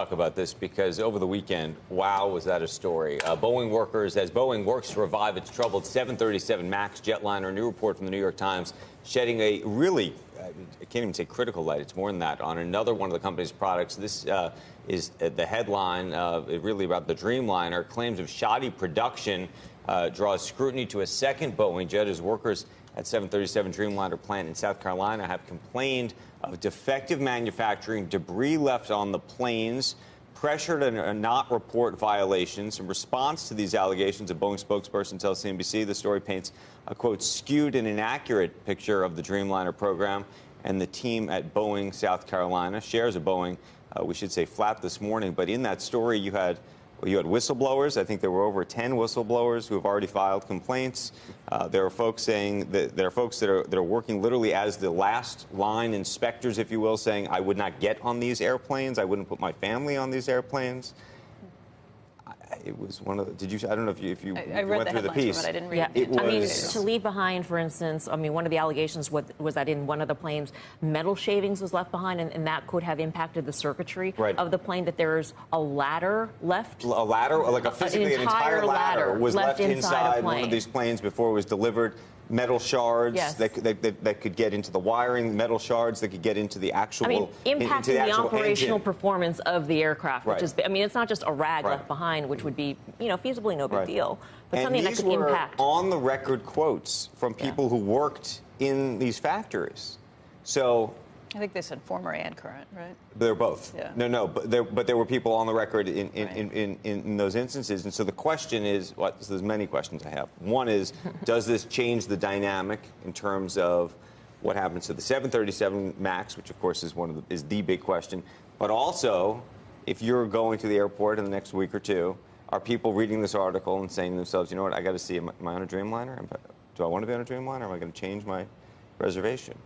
talk about this because over the weekend, wow, was that a story. Boeing workers, as Boeing works to revive its troubled 737 MAX jetliner, a new report from the New York Times shedding a really, I can't even say critical light, it's more than that, on another one of the company's products. This is the headline, really about the Dreamliner. Claims of shoddy production draws scrutiny to a second Boeing jet as workers at 737 Dreamliner plant in South Carolina have complained of defective manufacturing, debris left on the planes, pressure to not report violations. In response to these allegations, a Boeing spokesperson tells CNBC the story paints a, quote, skewed and inaccurate picture of the Dreamliner program, and the team at Boeing, South Carolina, shares of Boeing, we should say, flat this morning. But in that story, you had whistleblowers. I think there were over 10 whistleblowers who have already filed complaints. There are folks saying that there are folks that are working literally as the last line inspectors, if you will, saying I would not get on these airplanes. I wouldn't put my family on these airplanes. It was one of the, did you, I don't know if you I read went through the piece. But I didn't read it. it. I mean, to leave behind, for instance, I mean, one of the allegations was that in one of the planes, metal shavings was left behind, and that could have impacted the circuitry of the plane, that there's a ladder left. A ladder, like an entire ladder was left inside one of these planes before it was delivered. Metal shards that could get into the wiring, metal shards that could get into the actual, impacting the operational engine performance of the aircraft, which is, I mean, it's not just a rag left behind, which would be, feasibly no big deal, but something that could impact. These were on-the-record quotes from people who worked in these factories. So I think they said former and current, right? They're both. Yeah. No, but there were people on the record in those instances. And so the question is, so there's many questions I have. One is, does this change the dynamic in terms of what happens to the 737 MAX, which of course is the big question, but also if you're going to the airport in the next week or two, are people reading this article and saying to themselves, you know what, I got to see, am I on a Dreamliner? Do I want to be on a Dreamliner? Am I going to change my reservation?